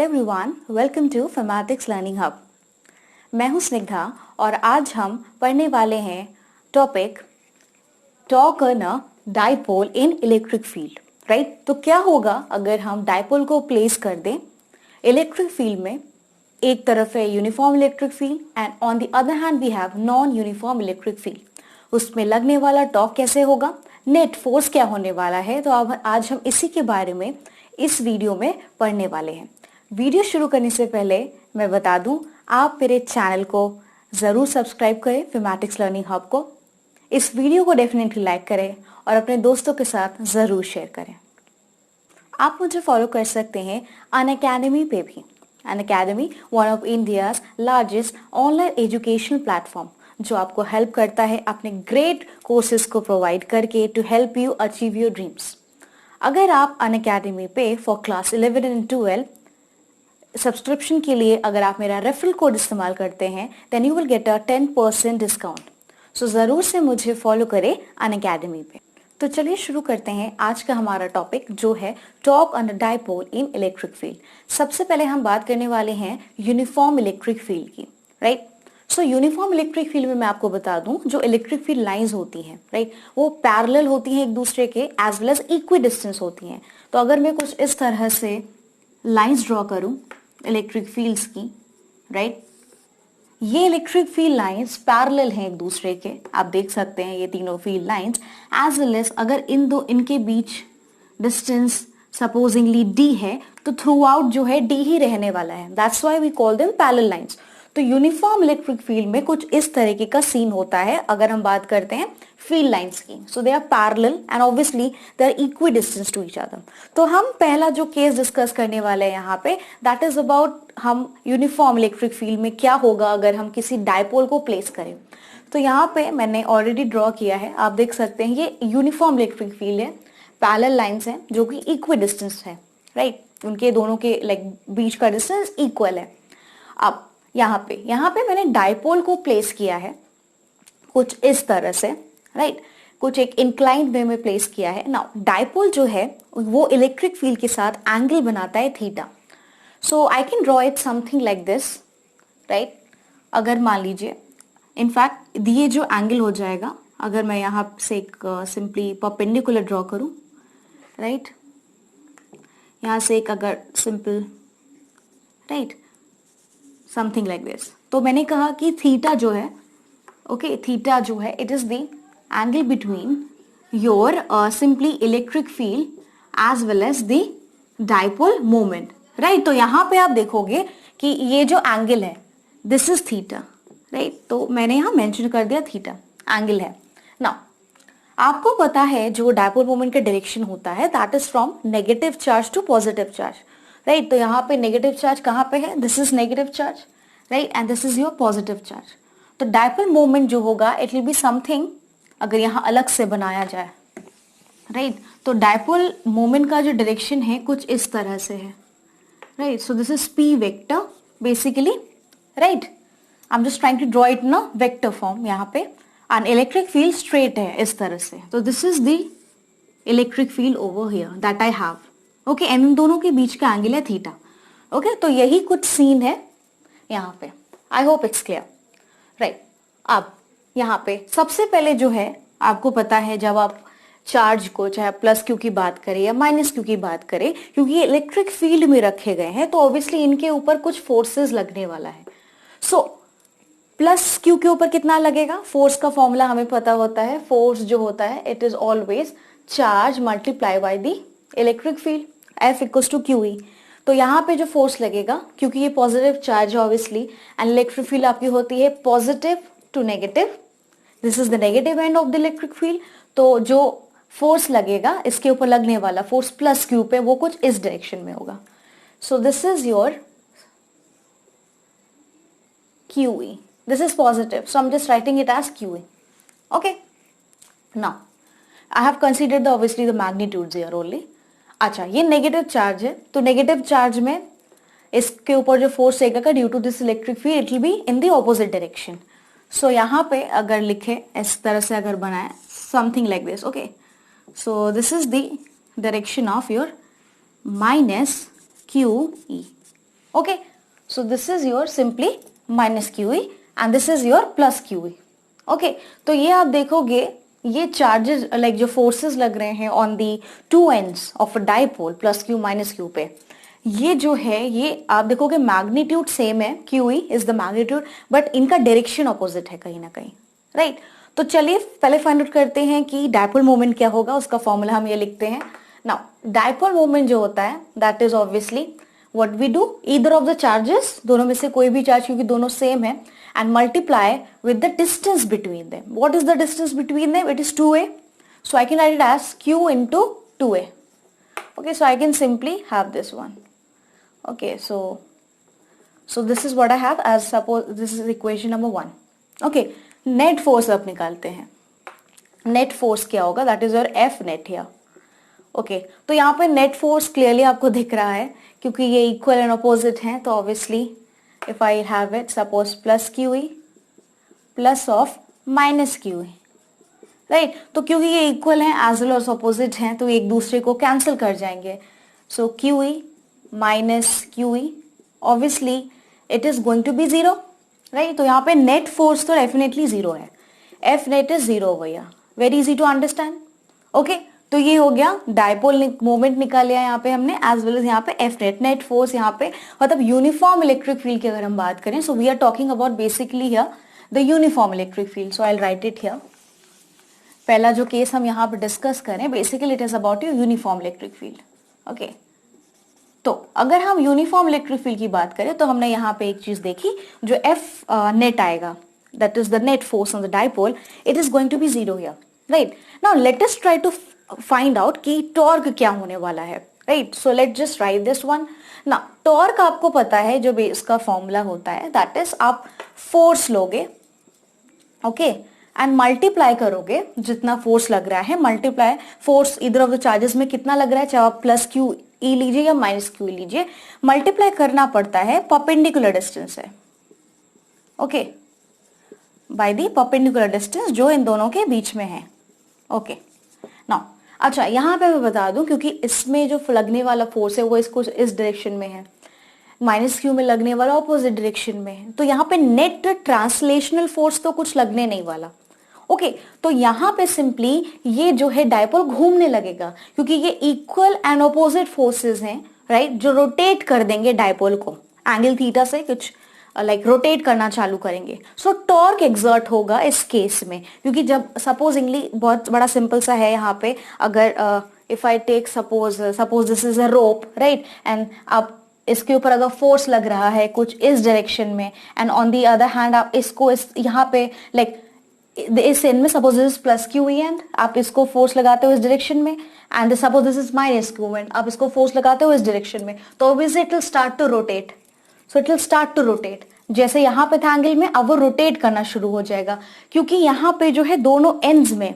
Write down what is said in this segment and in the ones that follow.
Hello everyone, welcome to Phymatics learning hub. मैं हूं स्निग्धा और आज हम पढ़ने वाले हैं topic torque on a dipole in electric field. Right, तो क्या होगा अगर हम डाइपोल को प्लेस कर दें इलेक्ट्रिक फील्ड में। एक तरफ है uniform electric field and on the other hand we have non uniform electric field. उसमें लगने वाला टॉर्क कैसे होगा, नेट फोर्स क्या होने वाला है, तो अब आज हम इसी के बारे में इस वीडियो में पढ़ने वाले हैं। वीडियो शुरू करने से पहले मैं बता दूं, आप मेरे चैनल को जरूर सब्सक्राइब करें, फैमेटिक्स लर्निंग हब को। इस वीडियो को डेफिनेटली लाइक करें और अपने दोस्तों के साथ जरूर शेयर करें। आप मुझे फॉलो कर सकते हैं अनअकैडमी पे भी। Unacademy one of India's largest online educational platform, जो आपको हेल्प करता है अपने ग्रेट कोर्सेज को प्रोवाइड करके to help you achieve your dreams. अगर आप अनअकैडमी पे फॉर क्लास 11 एंड 12 सब्सक्रिप्शन के लिए अगर आप मेरा रेफरल कोड इस्तेमाल करते हैं then you will get a 10% discount. So जरूर से मुझे फॉलो करें अनअकैडमी पे। तो चलिए शुरू करते हैं आज का हमारा टॉपिक, जो है torque on a dipole in electric field. सबसे पहले हम बात करने वाले हैं यूनिफॉर्म इलेक्ट्रिक फील्ड की। राइट, सो यूनिफॉर्म इलेक्ट्रिक फील्ड में मैं आपको बता दूं, जो इलेक्ट्रिक फील्ड लाइंस होती हैं, राइट, वो पैरेलल होती हैं एक दूसरे के as well as equidistance होती हैं। तो अगर मैं कुछ इस तरह से लाइंस ड्रॉ करूं इलेक्ट्रिक फील्ड्स की, राइट, ये इलेक्ट्रिक फील्ड लाइंस पैरेलल हैं एक दूसरे के। आप देख सकते हैं ये तीनों field lines as well as अगर इनके बीच डिस्टेंस सपोजिंगली d है तो थ्रू आउट जो है d ही रहने वाला है। That's why we call them parallel lines. तो यूनिफॉर्म इलेक्ट्रिक फील्ड में कुछ इस तरीके का सीन होता है अगर हम बात करते हैं फील्ड लाइंस की। So they are parallel and obviously they are equidistant to each other. तो हम पहला जो केस डिस्कस करने वाले हैं यहाँ पे, दैट इज अबाउट हम यूनिफॉर्म इलेक्ट्रिक फील्ड में क्या होगा अगर हम किसी डाइपोल को प्लेस करें। तो यहाँ पे मैंने ऑलरेडी ड्रॉ किया है, आप देख सकते हैं ये यूनिफॉर्म इलेक्ट्रिक फील्ड है, पैरेलल लाइंस हैं जो कि इक्वी डिस्टेंस है। राइट, उनके दोनों के लाइक बीच का डिस्टेंस इक्वल है। अब यहाँ पे मैंने डाइपोल को प्लेस किया है कुछ इस तरह से। राइट, कुछ एक इंक्लाइंड वे में प्लेस किया है। नाउ डाइपोल जो है वो इलेक्ट्रिक फील्ड के साथ एंगल बनाता है theta. So I can draw it something like this. Right, अगर मान लीजिए इनफैक्ट ये जो एंगल हो जाएगा, अगर मैं यहाँ से एक सिंपली परपेंडिकुलर ड्रॉ करूं, राइट, यहाँ से एक अगर simple, right, something like this, तो मैंने कहा कि थीटा जो है, ओके, थीटा जो है it is the angle between your simply electric field as well as the dipole moment. Right, तो यहाँ पे आप देखोगे कि ये जो एंगल है दिस इज थीटा। राइट, तो मैंने यहाँ मेंशन कर दिया थीटा एंगल है। नाउ आपको पता है जो डाइपोल मोमेंट का डायरेक्शन होता है that is from negative charge to positive charge. Right, तो यहाँ पे नेगेटिव चार्ज कहाँ पे है, this is negative charge, right, and this is your positive charge. तो डाइपोल मोमेंट जो होगा इट विल बी समथिंग, अगर यहाँ अलग से बनाया जाए, राइट, तो डाइपोल मोमेंट का जो डायरेक्शन है कुछ इस तरह से है। Right, so this is p vector basically. Right, I am just trying to draw it in a vector form. यहाँ पे एंड इलेक्ट्रिक फील्ड स्ट्रेट है इस तरह से, तो this is the electric field over here that I have. Okay, and in दोनों के बीच का एंगल है थीटा। ओके, तो यही कुछ सीन है यहाँ पे। आई होप इट्स क्लियर। राइट, अब यहाँ पे सबसे पहले जो है आपको पता है जब आप चार्ज को चाहे प्लस क्यू की बात करें या माइनस क्यू की बात करें, क्योंकि ये इलेक्ट्रिक फील्ड में रखे गए हैं तो ऑब्वियसली इनके ऊपर कुछ फोर्सेस लगने वाला है। सो प्लस क्यू के ऊपर कितना लगेगा, फोर्स का फॉर्मूला हमें पता होता है, फोर्स जो होता है it is always charge multiply by the electric field, F equals to QE। तो यहाँ पे जो फोर्स लगेगा, क्योंकि ये पॉजिटिव चार्ज है ऑब्वियसली एंड इलेक्ट्रिक फील्ड आपकी होती है positive to negative, this is the negative end of the electric field. तो जो फोर्स लगेगा इसके ऊपर लगने वाला फोर्स प्लस क्यू पे, वो कुछ इस डायरेक्शन में होगा। सो this is your QE, this is positive, so I'm just writing it as QE. Okay, now I have considered the obviously the magnitudes here only. अच्छा, ये नेगेटिव चार्ज है, तो नेगेटिव चार्ज में इसके ऊपर जो फोर्स आएगा due to this electric field it will be in the opposite direction. So यहाँ पे अगर लिखे इस तरह से अगर बनाए something like this, okay, so this is the direction of your minus QE। Okay, so this is your simply minus Q E and this is your plus Q E. Okay, तो ये आप देखोगे ये चार्जेस लाइक जो forces लग रहे हैं on the two ends of a dipole plus Q minus Q पे, ये जो है ये आप देखोगे मैग्नीट्यूड सेम है, Q E is the magnitude, but इनका डायरेक्शन ऑपोजिट है कहीं ना कहीं, राइट। तो चलिए पहले फाइंड आउट करते हैं कि डाइपोल मोमेंट क्या होगा, उसका फॉर्मूला हम ये लिखते हैं। नाउ डाइपोल मोमेंट जो होता है that is obviously what we do, either of the charges, दोनों में से कोई भी चार्ज क्योंकि दोनों सेम है, and multiply with the distance between them. What is the distance between them? It is 2a. So I can write it as q into 2a. Okay, so I can simply have this one. Okay, so this is what I have as, suppose this is equation number 1. Okay, net force अब निकालते हैं। net force क्या होगा? That is your F net here. Okay, तो यहाँ पे net force clearly आपको दिख रहा है क्योंकि ये equal and opposite हैं, तो obviously if I have it suppose plus QE plus of minus QE, right, तो क्योंकि ये इक्वल हैं एज वेल एज ऑपोजिट हैं तो एक दूसरे को कैंसिल कर जाएंगे, so QE minus QE obviously it is going to be zero, right. तो यहाँ पे नेट फोर्स तो डेफिनेटली जीरो है, F नेट इज जीरो भैया, very easy to understand. Okay, तो ये हो गया डाइपोल मोमेंट निकाल लिया यहाँ पे हमने, एज वेल एज यहाँ पे एफ नेट, नेट फोर्स यहाँ पे मतलब यूनिफॉर्म इलेक्ट्रिक फील्ड की अगर हम बात करें, so we are talking about basically here the uniform electric field. So I will write it here, पहला जो केस हम यहाँ पे डिस्कस करें basically it is about your uniform electric field. Okay, तो अगर हम यूनिफॉर्म इलेक्ट्रिक फील्ड की बात करें तो हमने यहाँ पे एक चीज देखी, जो एफ नेट आएगा that is the net force on the dipole, it is going to be zero here, right. Now let us try to find out कि टॉर्क क्या होने वाला है, right. So let just write this one. ना torque आपको पता है जो इसका फॉर्मूला होता है दैट इज आप फोर्स लोगे, ओके, एंड मल्टीप्लाई करोगे जितना फोर्स लग रहा है, मल्टीप्लाई फोर्स इधर ऑफ द चार्जेस में कितना लग रहा है, चाहे आप प्लस क्यू ई लीजिए या माइनस क्यू लीजिए, मल्टीप्लाई करना पड़ता है परपेंडिकुलर डिस्टेंस है, okay, by the perpendicular distance जो इन दोनों के बीच में है। ओके, नाउ अच्छा यहाँ पे मैं बता दूं क्योंकि इसमें जो लगने वाला फोर्स है वो इसको इस डायरेक्शन में है, माइनस क्यू में लगने वाला ऑपोजिट डायरेक्शन में है, तो यहाँ पे नेट ट्रांसलेशनल फोर्स तो कुछ लगने नहीं वाला। ओके, तो यहाँ पे सिंपली ये जो है डाइपोल घूमने लगेगा क्योंकि ये इक्वल एंड ऑपोजिट फोर्सेस हैं, राइट, जो रोटेट कर देंगे डाइपोल को एंगल थीटा से कुछ लाइक रोटेट करना चालू करेंगे। सो टॉर्क एक्सर्ट होगा इस केस में, क्योंकि जब सपोजिंगली बहुत बड़ा सिंपल सा है यहाँ पे, अगर if I take suppose this is a rope, right, and आप इसके ऊपर अगर फोर्स लग रहा है कुछ इस डायरेक्शन में and on the other hand आप इसको इस यहाँ पे लाइक इस एंड में suppose this is plus Q and आप इसको फोर्स लगाते हो इस डायरेक्शन में, and suppose this is minus Q and आप इसको फोर्स लगाते हो इस डायरेक्शन में, तो obviously it will start to rotate. So it will start to rotate, जैसे यहाँ पे था एंगल में अब वो रोटेट करना शुरू हो जाएगा क्योंकि यहाँ पे जो है दोनों एंड्स में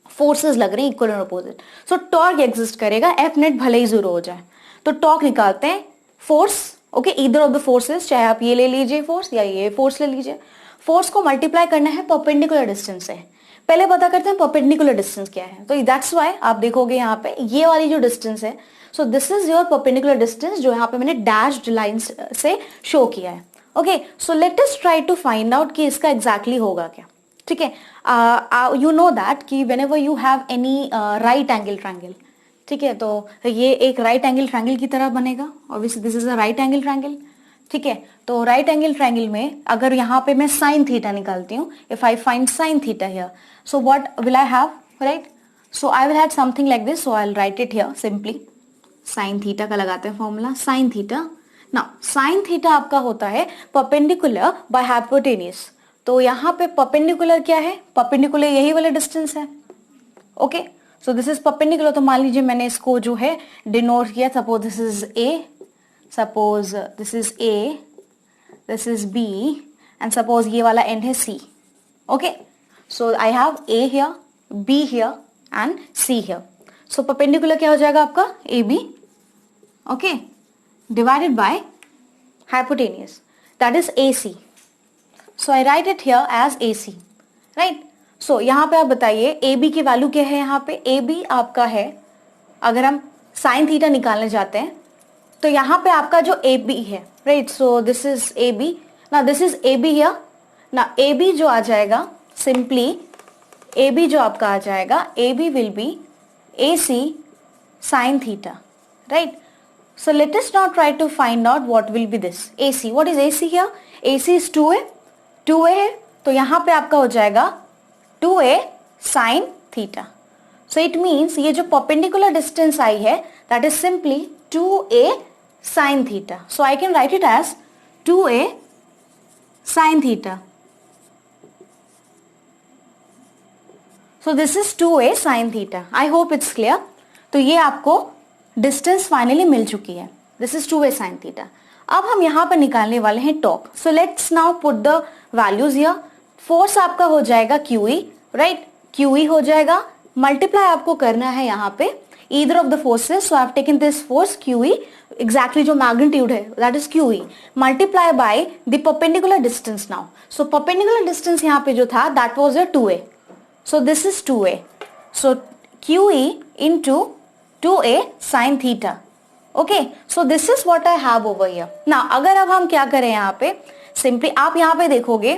फोर्सेस लग रहे हैं equal and opposite. So torque exist करेगा, एफ नेट भले ही जीरो हो जाए। तो टॉर्क निकालते हैं, force, okay, either of the forces, चाहे आप ये ले लीजिए फोर्स या ये फोर्स ले लीजिए, फोर्स को मल्टीप्लाई करना है परपेंडिकुलर डिस्टेंस से। पहले पता करते हैं परपेंडिकुलर डिस्टेंस क्या है, तो दैट्स व्हाई आप देखोगे यहाँ पे ये वाली जो डिस्टेंस है, सो this is your perpendicular distance जो यहाँ पे मैंने डैश्ड लाइन से शो किया है। Okay, so let us try to find out कि इसका एग्जैक्टली होगा क्या। ठीक है, यू नो दैट कि whenever you have any right angle triangle, ठीक है, तो ये एक राइट एंगल ट्रायंगल की तरह बनेगा, obviously this is a right angle triangle. ठीक है, तो राइट एंगल ट्रायंगल में अगर यहाँ पे मैं साइन थीटा निकालती हूँ, if I find sine theta here, so what will I have, right, so I will have something like this, so I will write it here simply, sine theta का लगाते हैं formula, sine theta. Now sine theta आपका होता है perpendicular by hypotenuse, तो यहाँ पे perpendicular क्या है, परपेंडिकुलर यही वाला डिस्टेंस है। Okay, so this is perpendicular, तो मान लीजिए मैंने इसको जो है डिनोट किया, suppose this is A, suppose this is A, this is B, and suppose ये वाला एंड है C. Okay, so I have A here, B here and C here. So perpendicular क्या हो जाएगा आपका, A B, okay, divided by hypotenuse, that is AC. So I write it here as AC, right? So यहाँ पे आप बताइए AB की value क्या है, यहाँ पे AB आपका है, अगर हम साइन थीटा निकालने जाते हैं, तो यहाँ पे आपका जो ए बी है, right, so this is A B, ना this is A B here, ना ए बी जो आ जाएगा सिंपली ए बी जो आपका आ जाएगा A B will be A C sine theta, right. So let us now try to find out what will be this AC. What is AC here? AC is 2A. 2A है तो यहाँ पे आपका हो जाएगा 2A sin theta. So it means ये जो perpendicular distance आई है that is simply 2A sin theta. So I can write it as 2A sin theta. So this is 2A sin theta. I hope it's clear. तो ये आपको distance finally मिल चुकी है. This is 2A sin theta. अब हम यहाँ पर निकालने वाले हैं torque. So let's now put the values here. Force आपका हो जाएगा QE, राइट, QE हो जाएगा, मल्टीप्लाई आपको करना है यहाँ पे either of the forces. So I have taken this force QE, exactly जो मैग्नीट्यूड है that is QE, multiply by the perpendicular distance now. So perpendicular distance यहाँ पे जो था that was your 2A. So this is 2A. So QE into 2A sin theta. Okay, so this is what I have over here. Now अगर अब हम क्या करें यहाँ पे, सिंपली आप यहाँ पे देखोगे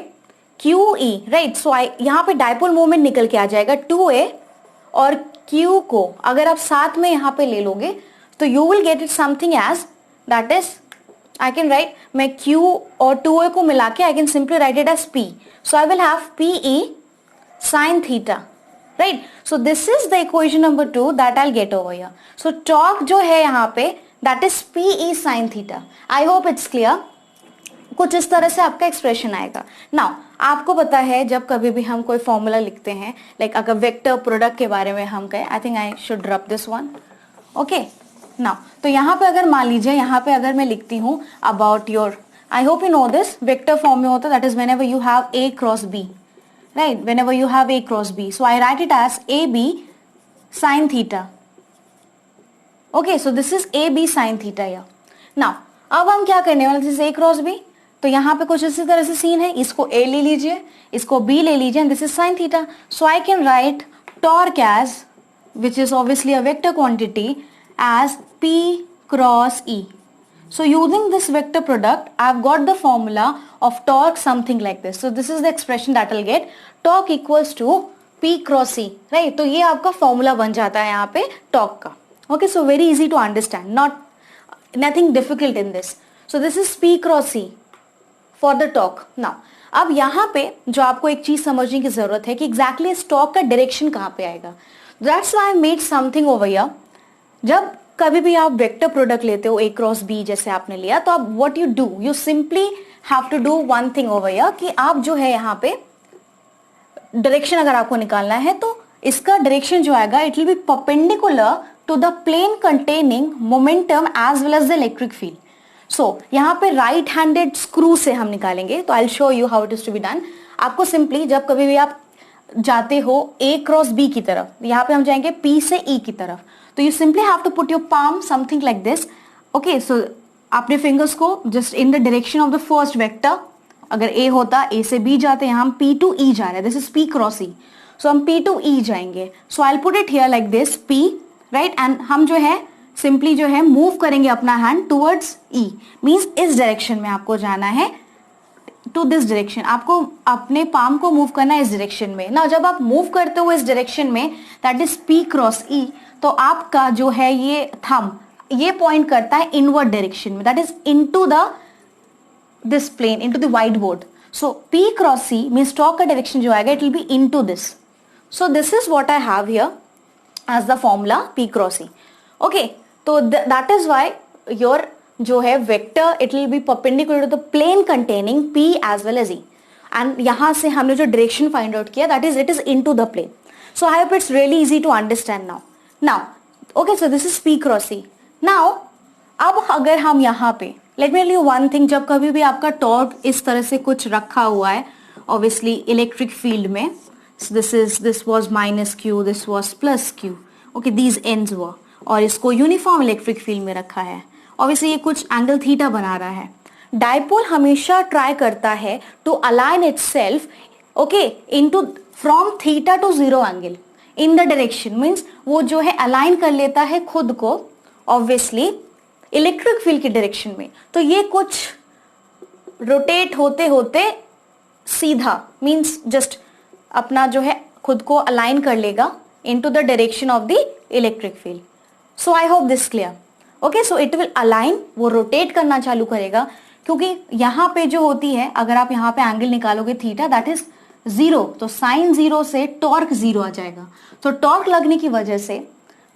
QE, राइट, सो यहाँ पे डाइपोल मोमेंट निकल के आ जाएगा 2A और Q को अगर आप साथ में यहाँ पे ले लोगे तो you will get it something as that is I can write, मैं Q और 2A को मिला के I can simply write it as P. So I will have PE sin theta. Right, so this is the equation number 2 that I'll get over here. So torque जो है यहाँ पे that is PE sin theta. I hope it's clear. कुछ इस तरह से आपका expression आएगा. Now आपको पता है जब कभी भी हम कोई फॉर्मूला लिखते हैं, like अगर वेक्टर प्रोडक्ट के बारे में हम कहें, I think I should rub this one. Okay. Now तो यहाँ पे अगर मान लीजिए यहाँ पे अगर मैं लिखती हूँ about your, I hope you know this, vector form में होता है that is whenever you have A cross B. Right, whenever you have A cross B. So I write it as AB sin theta. Okay, so this is AB sin theta here. Now, अब हम क्या करने वाले, this is A cross B. तो यहाँ पे कुछ इसी तरह से सीन है, इसको A ले लीजिए, इसको B ले लीजिए, and this is sin theta. So I can write torque as, which is obviously a vector quantity, as P cross E. So using this vector product, I've got the formula of torque something like this. So this is the expression that I'll get. Torque equals to P cross E, right? तो ये आपका formula बन जाता है यहाँ पे torque का. Okay, so very easy to understand. Nothing difficult in this. So this is P cross E for the torque. Now, अब यहाँ पे जो आपको एक चीज समझने की जरूरत है कि exactly इस torque का direction कहाँ पे आएगा. That's why I made something over here. जब कभी भी आप वेक्टर प्रोडक्ट लेते हो A क्रॉस B जैसे आपने लिया, तो आप what you do, you simply have to do one thing over here कि आप जो है यहाँ पे डायरेक्शन अगर आपको निकालना है तो इसका डायरेक्शन जो आएगा it will be perpendicular to the plane containing momentum as well as the electric field. So यहाँ पे राइट हैंडेड स्क्रू से हम निकालेंगे, तो I will show you how it is to be done. आपको सिंपली जब कभी भी आप जाते हो A क्रॉस B की तरफ, यहाँ पे हम जाएंगे P से E की तरफ, तो you simply have to put your palm something like this. Okay, so अपने फिंगर्स को just in the direction of the first vector, अगर A होता A से B जाते हैं, हम P टू E जा रहे हैं, this is P cross E, so हम P टू E जाएंगे. So I will put it here like this P, right, and हम जो है सिंपली जो है मूव करेंगे अपना हैंड टूवर्ड्स E, मीन्स इस डायरेक्शन में आपको जाना है, टू दिस डायरेक्शन, आपको अपने पाम को मूव करना है इस डायरेक्शन में ना. जब आप मूव करते हो इस डायरेक्शन में that is P cross E, तो आपका जो है ये थंब ये पॉइंट करता है इनवर्ड डायरेक्शन में, that is into the this plane, into the whiteboard. So P cross E means torque का डायरेक्शन जो आएगा it will be into this. So this is what I have here as the formula P cross E. Okay, तो that is why your जो है vector it will be perpendicular to the plane containing P as well as E. And यहां से हमने जो direction find out किया that is it is into the plane. So I hope it's really easy to understand now. Now okay, so this is P cross E. Now अब अगर हम यहाँ पे let me tell you one thing, जब कभी भी आपका torque इस तरह से कुछ रखा हुआ है ऑब्वियसली इलेक्ट्रिक फील्ड में, this was minus Q, this was plus Q, okay, these ends were, और इसको यूनिफॉर्म इलेक्ट्रिक फील्ड में रखा है, ऑब्वियसली ये कुछ एंगल थीटा बना रहा है. डाइपोल हमेशा ट्राई करता है to align itself okay into from theta to zero angle in the direction, means वो जो है अलाइन कर लेता है खुद को ऑब्वियसली इलेक्ट्रिक फील्ड की डायरेक्शन में, तो ये कुछ रोटेट होते होते सीधा मींस जस्ट अपना जो है खुद को अलाइन कर लेगा into the direction of the electric field. So I hope this clear. Okay, so it will align, वो रोटेट करना चालू करेगा, क्योंकि यहाँ पे जो होती है, अगर आप यहाँ पे एंगल निकालोगे थीटा, दैट इज 0, तो साइन 0 से टॉर्क 0 आ जाएगा. तो टॉर्क लगने की वजह से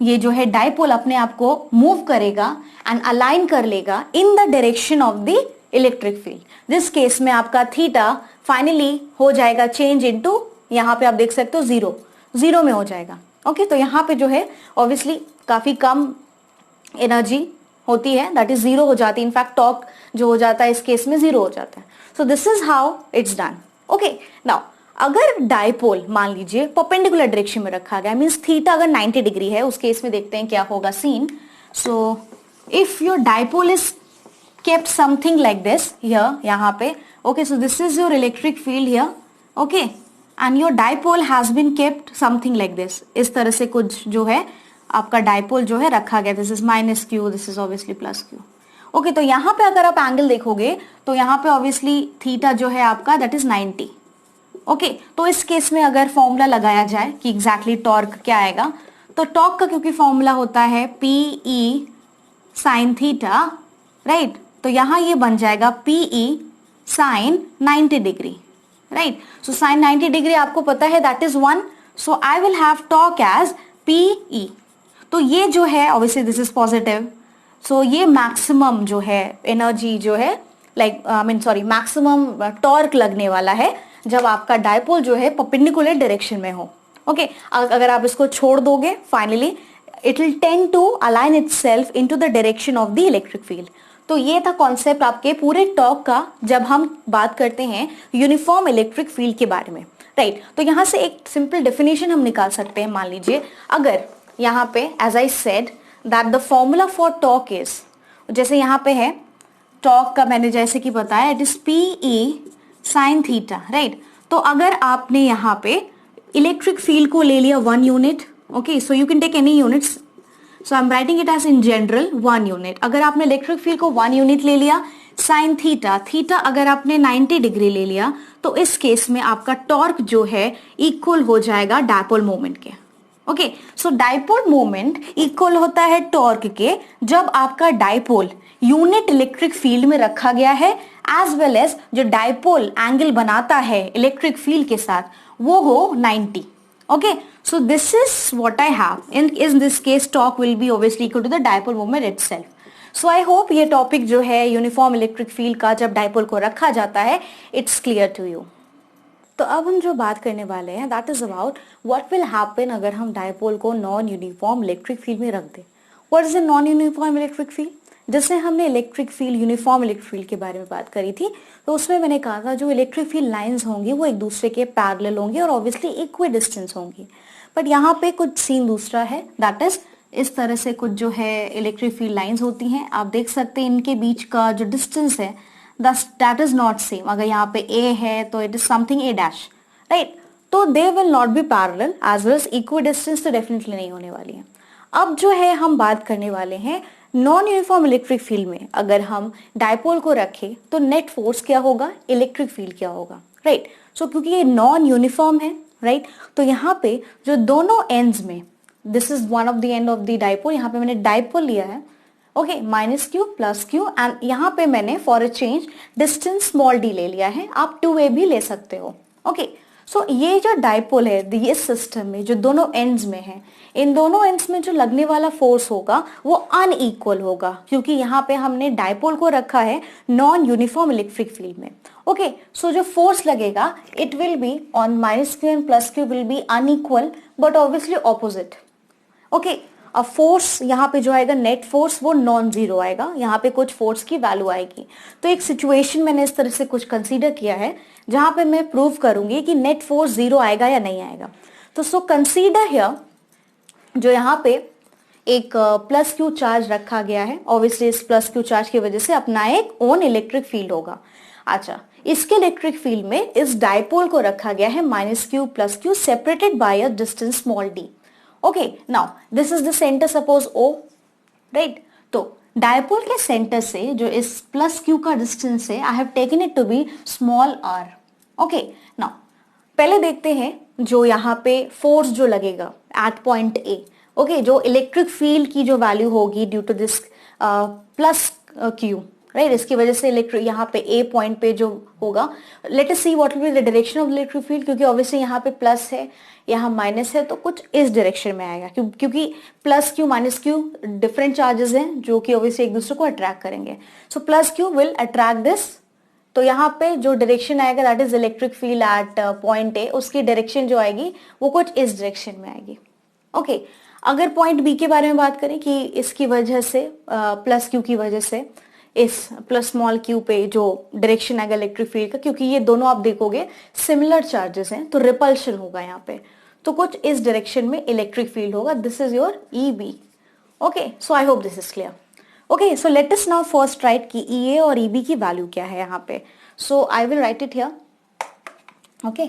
ये जो है डाइपोल अपने आप को मूव करेगा एंड अलाइन कर लेगा इन the direction of the electric field. This case में आपका थीटा फाइनली हो जाएगा चेंज इनटू, यहाँ पे आप देख सकते हो 0 में हो जाएगा. ओके, तो यहाँ पे जो है ऑब्वियसली काफी कम एनर्जी होती है, दैट इज 0 हो जाती है. इनफैक्ट टॉर्क जो हो जाता है इस केस में 0 हो जाता है. सो this is how it's done. Okay, now अगर डाइपोल मान लीजिए परपेंडिकुलर डायरेक्शन में रखा गया, मींस थीटा अगर 90 डिग्री है, उस केस में देखते हैं क्या होगा scene. So if your dipole is kept something like this here, यहाँ पे. Okay, so this is your electric field here. Okay, and your dipole has been kept something like this. इस तरह से कुछ जो है आपका डाइपोल जो है रखा गया. This is minus Q, this is obviously plus Q. Okay, तो यहाँ पे अगर आप एंगल देखोगे तो यहाँ पे ऑब्वियसली थीटा जो है आपका दैट इज 90. ओके, तो इस केस में अगर फॉर्मूला लगाया जाए कि एग्जैक्टली टॉर्क क्या आएगा, तो टॉर्क का क्योंकि फॉर्मूला होता है पीई साइन थीटा, राइट, तो यहाँ ये बन जाएगा pE sine 90 degree, right. So sine 90 degree आपको पता है that is 1, so I will have torque as pE. तो ये जो है obviously this is positive, so ये मैक्सिमम जो है एनर्जी जो है लाइक मैक्सिमम टॉर्क लगने वाला है जब आपका डाइपोल जो है परपेंडिकुलर डायरेक्शन में हो. ओके, अगर आप इसको छोड़ दोगे finally it will tend to align itself into the direction of the electric field. तो ये था कॉन्सेप्ट आपके पूरे टॉर्क का जब हम बात करते हैं यूनिफॉर्म इलेक्ट्रिक फील्ड के बारे में, राइट. तो यहाँ से एक सिंपल डेफिनेशन हम निकाल सकते हैं. मान लीजिए अगर यहाँ पे as I said that the formula for torque is, जैसे यहाँ पे है टॉर्क का मैंने जैसे कि बताया it is pE sine theta, right. तो अगर आपने यहाँ पे इलेक्ट्रिक फील्ड को ले लिया 1 unit, okay, so you can take any units, so I am writing it as in general 1 unit. अगर आपने इलेक्ट्रिक फील्ड को 1 यूनिट ले लिया, साइन थीटा अगर आपने 90 डिग्री ले लिया, तो इस केस में आपका टॉर्क जो है इक्वल हो जाएगा डाइपोल मोमेंट के. ओके, सो डाइपोल मोमेंट इक्वल होता है टॉर्क के जब आपका डाइपोल यूनिट इलेक्ट्रिक फील्ड में रखा गया है, एज वेल एज जो डाइपोल एंगल बनाता है इलेक्ट्रिक फील्ड के साथ वो हो 90. Okay, so this is what I have. In this case torque will be obviously equal to the dipole moment itself. So I hope ये टॉपिक जो है यूनिफॉर्म इलेक्ट्रिक फील्ड का जब डाइपोल को रखा जाता है इट्स क्लियर टू यू. तो अब हम जो बात करने वाले हैं that is about what will happen अगर हम डाइपोल को नॉन यूनिफॉर्म इलेक्ट्रिक फील्ड में रख दें. What is a non uniform electric field? जैसे हमने electric field uniform electric field के बारे में बात करी थी, तो उसमें मैंने कहा था जो इलेक्ट्रिक फील्ड लाइंस होंगी वो एक दूसरे के पैरेलल होंगी और ऑब्वियसली इक्वी डिस्टेंस होंगी. बट यहाँ पे कुछ सीन दूसरा है, दैट इज इस तरह से कुछ जो है इलेक्ट्रिक फील्ड लाइंस होती हैं. आप देख सकते हैं इनके बीच का जो डिस्टेंस है दैट इज नॉट सेम. अगर यहाँ पे ए है तो it is something A dash, right. तो they will not be parallel as well as equidistant तो डेफिनेटली नहीं होने वाली है. अब जो है हम बात करने वाले हैं नॉन यूनिफॉर्म इलेक्ट्रिक फील्ड में अगर हम डाइपोल को रखें तो नेट फोर्स क्या होगा, इलेक्ट्रिक फील्ड क्या होगा, राइट. सो क्योंकि ये नॉन यूनिफॉर्म है, राइट, तो यहाँ पे जो दोनों एंड्स में, this is one of the end of the dipole, यहाँ पे मैंने डाइपोल लिया है, okay, minus Q plus Q, and यहाँ पे मैंने for a change distance small D ले लिया है. आप 2a भी ले सकते हो. ओके, सो ये जो डाइपोल है ये सिस्टम में जो दोनों एंड्स में है, इन दोनों एंड्स में जो लगने वाला फोर्स होगा वो अनइक्वल होगा क्योंकि यहाँ पे हमने डाइपोल को रखा है नॉन यूनिफॉर्म इलेक्ट्रिक फील्ड में. ओके, सो जो फोर्स लगेगा it will be on minus Q and plus Q will be unequal but obviously opposite. Okay, अब फोर्स यहाँ पे जो आएगा नेट फोर्स वो नॉन जीरो आएगा, यहाँ पे कुछ फोर्स की वैल्यू आएगी. तो एक सिचुएशन मैंने इस तरह से कुछ कंसीडर किया है जहां पे मैं प्रूव करूंगी कि नेट फोर्स जीरो आएगा या नहीं आएगा. तो सो कंसीडर हियर जो यहाँ पे एक प्लस क्यू चार्ज रखा गया है, ऑब्वियसली इस प्लस क्यू चार्ज की वजह से अपना एक ओन इलेक्ट्रिक फील्ड होगा. अच्छा, इसके इलेक्ट्रिक फील्ड में इस डाइपोल को रखा गया है minus Q plus Q separated by a distance small D. Okay, now this is the center, suppose O, right? तो डायपोल के सेंटर से जो इस प्लस क्यू का डिस्टेंस है, I have taken it to be small r. Okay, now पहले देखते हैं जो यहाँ पे फोर्स जो लगेगा एट पॉइंट ए. ओके, जो इलेक्ट्रिक फील्ड की जो वैल्यू होगी due to this plus q, right, इसकी वजह से इलेक्ट्रिक यहाँ पे ए पॉइंट पे जो होगा, late us see what will be the direction of electric field. क्योंकि ऑब्वियसली यहाँ पे प्लस है, यहाँ माइनस है, तो कुछ इस डायरेक्शन में आएगा. क्योंकि plus Q minus Q different charges हैं जो कि ऑब्वियसली एक दूसरे को अट्रैक्ट करेंगे. So plus Q will attract this. तो यहाँ पे जो डायरेक्शन आएगा that is electric field at point ए, उसकी डायरेक्शन जो आएगी वो कुछ इस डायरेक्शन में आएगी. ओके, अगर पॉइंट बी के बारे में बात करें कि इसकी वजह से प्लस क्यू की वजह से इस प्लस स्मॉल क्यू पे जो डायरेक्शन आएगा इलेक्ट्रिक फील्ड का, क्योंकि ये दोनों आप देखोगे सिमिलर चार्जेस हैं, तो रिपल्शन होगा यहाँ पे, तो कुछ इस डायरेक्शन में इलेक्ट्रिक फील्ड होगा. This is your E B. Okay, so I hope this is clear. Okay, so let us now first write कि ई ए और ई बी की वैल्यू क्या है यहाँ पे. So I will write it here. Okay,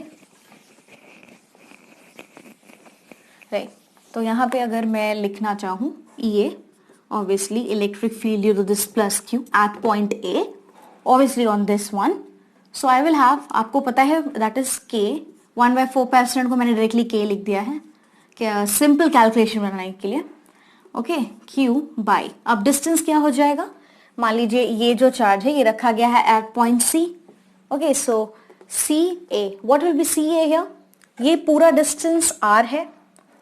right, तो यहाँ पे अगर मैं लिखना चाहूँ ई ए, obviously electric field due to this plus q at point A, obviously on this one, so I will have, आपको पता है that is k, 1/4 को मैंने डायरेक्टली k लिख दिया है क्या सिंपल कैलकुलेशन बनाने के लिए. ओके, q बाय, अब डिस्टेंस क्या हो जाएगा, मान लीजिए ये जो चार्ज है ये रखा गया है at point C. Okay, so C A, what will be C A here, ये पूरा डिस्टेंस r है,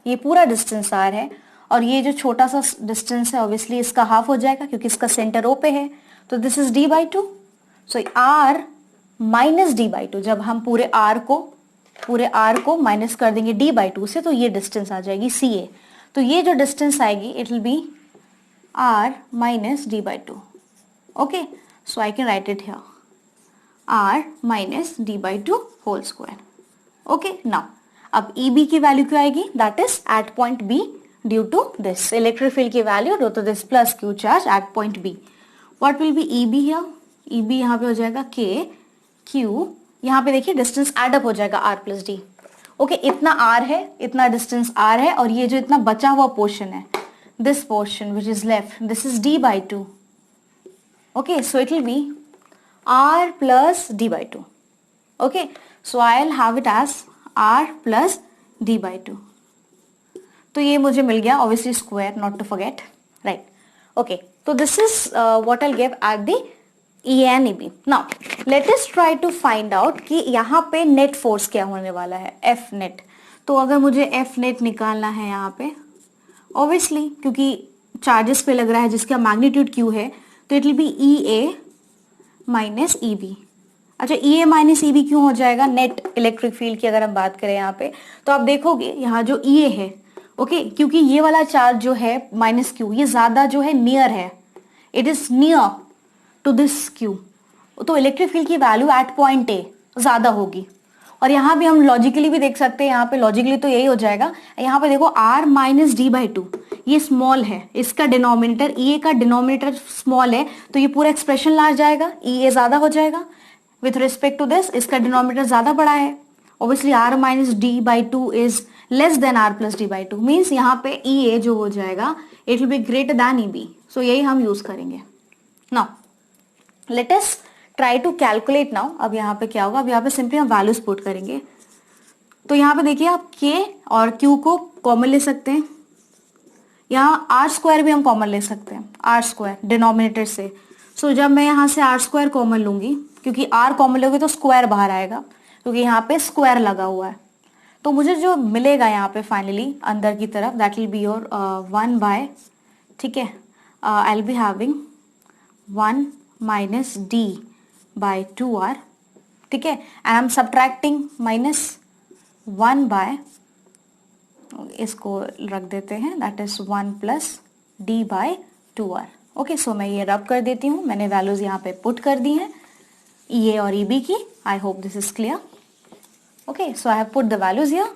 ये पूरा डिस्टेंस r है, और ये जो छोटा सा डिस्टेंस है ऑब्वियसली इसका हाफ हो जाएगा क्योंकि इसका सेंटर ओ पे है, तो this is d by two. So r minus D by to, जब हम पूरे r को माइनस कर देंगे d बाई टू से, तो ये डिस्टेंस आ जाएगी सी ए. तो ये जो डिस्टेंस आएगी it will be r minus D by two. Okay, so I can write it here r minus D by two whole square. Okay, now अब ई बी की वैल्यू क्या आएगी, that is at point B due to this electric field की value due to this plus q charge at point B. What will be EB here? EB यहाँ पे हो जाएगा K Q, यहाँ पे देखिए डिस्टेंस एड अप हो जाएगा R plus D. ओके, इतना R है, इतना डिस्टेंस R है, और ये जो इतना बचा हुआ पोर्शन है, this portion which is left, this is D by 2. Okay, so it will be R plus D by 2. Okay, so I'll have it as R plus D by 2. तो ये मुझे मिल गया obviously square, not to forget, right. Okay, तो this is what I give at the E N E B. Now let us try to find out कि यहाँ पे net force क्या होने वाला है, एफ नेट. तो अगर मुझे एफ नेट निकालना है यहाँ पे, ऑब्वियसली क्योंकि चार्जेस पे लग रहा है जिसका मैग्नीट्यूड क्यू है, तो it will be E A minus E B. अच्छा, E A minus E B क्यों हो जाएगा, नेट इलेक्ट्रिक फील्ड की अगर हम बात करें यहाँ पे, तो आप देखोगे यहाँ जो ई ए है, ओके, क्योंकि ये वाला चार्ज जो है माइनस क्यू, ये ज्यादा जो है नियर है, it is near to this q, तो इलेक्ट्रिक फील्ड की वैल्यू एट पॉइंट ए ज्यादा होगी. और यहाँ भी हम लॉजिकली भी देख सकते हैं, यहाँ पे लॉजिकली तो यही हो जाएगा. यहाँ पे देखो r minus D by two, ये स्मॉल है, इसका डिनोमिनेटर ई ए का डिनोमिनेटर स्मॉल है, तो ये पूरा एक्सप्रेशन लार्ज जाएगा, ई ए ज्यादा हो जाएगा. विथ रिस्पेक्ट टू दिस इसका डिनोमिनेटर ज्यादा बड़ा है, obviously R minus D by two is less than R plus D by two, means यहाँ पे ई ए जो हो जाएगा it will be greater than E B. So यही हम यूज करेंगे. Now let us try to calculate. Now अब यहाँ पे क्या होगा, अब यहाँ पे सिंपली हम वैल्यूज पुट करेंगे. तो यहाँ पे देखिए आप k और q को कॉमन ले सकते हैं, यहाँ आर स्क्वायर भी हम कॉमन ले सकते हैं, आर स्क्वायर डिनोमिनेटर से. सो जब मैं यहाँ से आर स्क्वायर कॉमन लूंगी, क्योंकि आर कॉमन लोगे तो स्क्वायर बाहर आएगा, क्योंकि यहाँ पे स्क्वायर लगा हुआ है, तो मुझे जो मिलेगा यहाँ पे फाइनली अंदर की तरफ that will be your 1 by, ठीक है, I will be having 1 minus D by 2r, ठीक है, and I am subtracting minus 1 by, इसको रख देते हैं, that is 1 plus D by 2r. Okay, so मैं ये रब कर देती हूँ, मैंने वैल्यूज यहाँ पे पुट कर दी हैं ई ए और ई बी की. आई hope this is clear. Okay, so I have put the values here,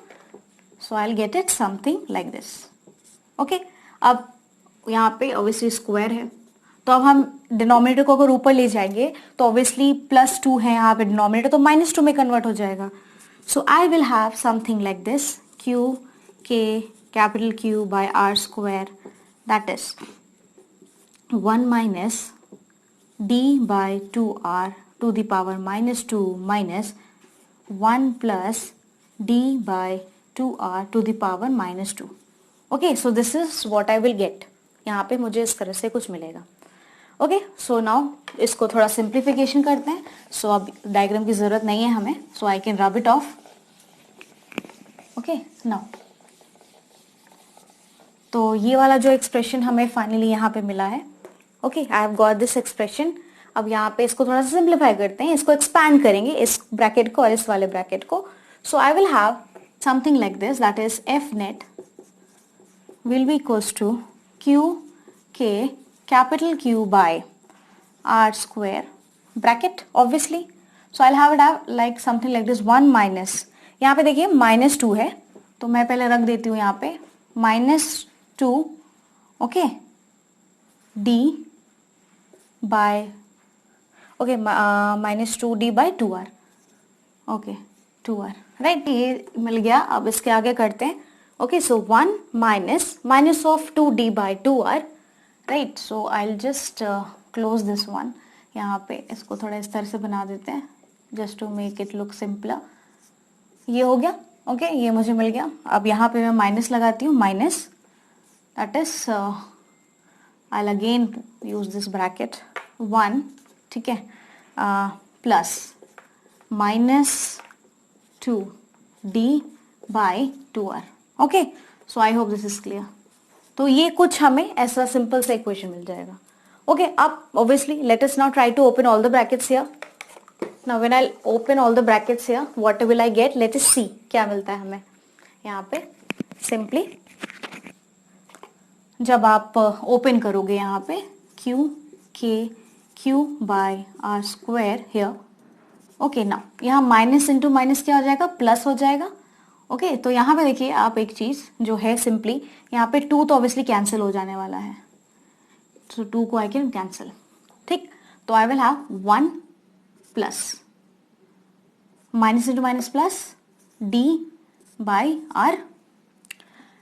so I'll get it something like this. Okay, अब यहाँ पे obviously square है, तो अब हम डिनोमिनेटर को अगर ऊपर ले जाएंगे तो obviously +2 है यहाँ पे डिनोमिनेटर, तो -2 में कन्वर्ट हो जाएगा. So I will have something like this, q k capital Q by r square, that is 1 minus d by 2r to the power minus 2 minus 1 plus d by 2r to the power minus 2. Okay, so this is what I will get. यहाँ पे मुझे इस तरह से कुछ मिलेगा. Okay, so now इसको थोड़ा सिंप्लीफिकेशन करते हैं. सो अब डायग्राम की जरूरत नहीं है हमें, so I can rub it off. Okay, now तो ये वाला जो एक्सप्रेशन हमें फाइनली यहाँ पे मिला है. Okay, I have got this expression. अब यहाँ पे इसको थोड़ा सा सिंप्लीफाई करते हैं, इसको एक्सपैंड करेंगे, इस ब्रैकेट को और इस वाले ब्रैकेट को. So I will have something like this, that is F net will be equals to q k capital Q by r square bracket obviously. So I'll have it like something like this 1 minus, यहाँ पे देखिए -2 है तो मैं पहले रख देती हूँ यहाँ पे -2 okay d by okay -2d by 2r okay 2r right. ये मिल गया. अब इसके आगे करते हैं. Okay, so 1 minus of 2d by 2r, right? So I'll just close this one. यहाँ पे इसको थोड़ा इस तरह से बना देते हैं just to make it look simpler. ये हो गया. Okay, ये मुझे मिल गया. अब यहाँ पे मैं माइनस लगाती हूँ, minus, that is I'll again use this bracket 1, ठीक है, plus -2d by 2r. Okay, so I hope this is clear. तो ये कुछ हमें ऐसा सिंपल सा इक्वेशन मिल जाएगा. ओके, अब obviously let us now try to open all the brackets here. Now when I open all the brackets here, what will I get? Let us see क्या मिलता है हमें यहाँ पे. सिंपली जब आप ओपन करोगे यहाँ पे क्यू के q by r square here. Okay, now यहाँ माइनस इंटू माइनस क्या हो जाएगा? प्लस हो जाएगा. ओके, तो यहाँ पे देखिए आप एक चीज जो है सिंपली यहाँ पे 2 तो ऑब्वियसली कैंसिल हो जाने वाला है. सो 2 को आई कैन कैंसिल. ठीक, तो I will have 1 plus minus into minus plus d by r.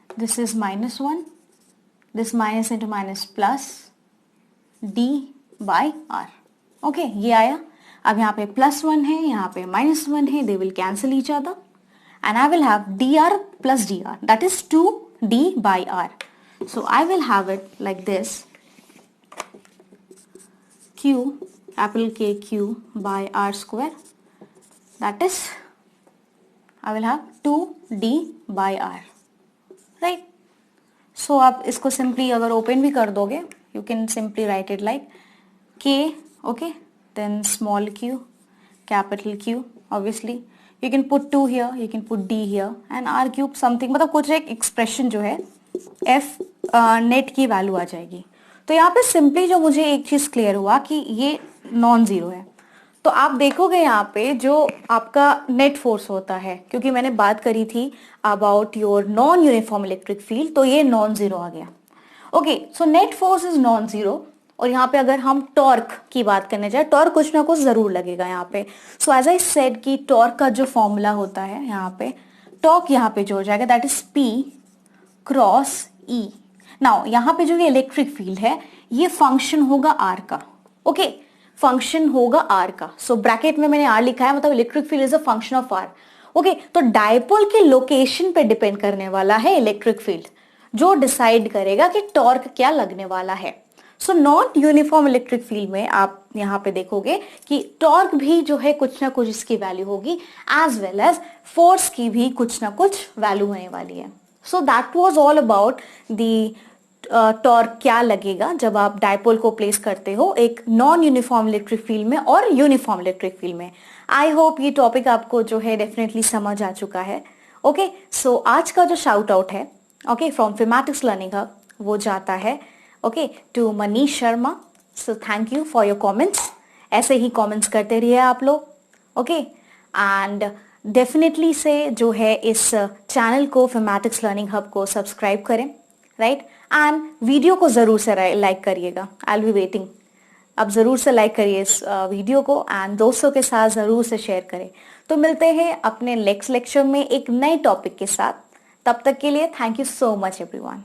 This is -1, this minus into minus plus d by r. Okay, ये आया. अब यहाँ पे +1 है, यहाँ पे -1 है, they will cancel each other. And I will have dr plus dr, that is 2d by r. So I will have it like this, q capital K q by r square, that is I will have 2d by r, right? So आप इसको simply अगर open भी कर दोगे, you can simply write it like k, okay, then small q, capital Q, obviously you can put 2 here, you can put d here and r cube something, मतलब कुछ एक expression जो है f नेट की value आ जाएगी. तो यहाँ पे सिंपली जो मुझे एक चीज क्लियर हुआ कि ये नॉन जीरो है. तो आप देखोगे यहाँ पे जो आपका नेट फोर्स होता है, क्योंकि मैंने बात करी थी about your non uniform electric field, तो ये नॉन जीरो आ गया. Okay, so net force is non zero. और यहाँ पे अगर हम टॉर्क की बात करने जाए, टॉर्क कुछ ना कुछ जरूर लगेगा यहाँ पे. सो एज आई सेड कि टॉर्क का जो फॉर्मूला होता है यहाँ पे, टॉर्क यहाँ पे जो हो जाएगा that is P cross E. Now यहाँ पे जो ये इलेक्ट्रिक फील्ड है ये फंक्शन होगा R का. ओके, फंक्शन होगा R का. सो ब्रैकेट में मैंने R लिखा है, मतलब electric field is a function of R. Okay, तो डायपोल के लोकेशन पे डिपेंड करने वाला है इलेक्ट्रिक फील्ड, जो डिसाइड करेगा कि टॉर्क क्या लगने वाला है. So non uniform electric field में आप यहाँ पे देखोगे कि टॉर्क भी जो है कुछ ना कुछ इसकी वैल्यू होगी, एज वेल एज फोर्स की भी कुछ ना कुछ वैल्यू होने वाली है. So that was all about the torque क्या लगेगा जब आप डायपोल को प्लेस करते हो एक नॉन यूनिफॉर्म इलेक्ट्रिक फील्ड में और यूनिफॉर्म इलेक्ट्रिक फील्ड में. आई होप ये टॉपिक आपको जो है डेफिनेटली समझ आ चुका है. ओके, सो आज का जो शाउट आउट है ओके फ्रॉम फिमेटिक्स लर्निंग हब वो जाता है okay to Manish Sharma. So thank you for your comments. ऐसे ही कमेंट्स करते रहिए आप लोग. ओके, एंड डेफिनेटली से जो है इस चैनल को फिमेटिक्स लर्निंग हब को सब्सक्राइब करें, राइट? एंड वीडियो को जरूर से लाइक करिएगा. आई विल बी वेटिंग. अब जरूर से लाइक करिए इस वीडियो को एंड दोस्तों के साथ जरूर से शेयर करें. तो मिलते हैं अपने नेक्स्ट लेक्चर में एक नए टॉपिक के साथ. तब तक के लिए thank you so much everyone.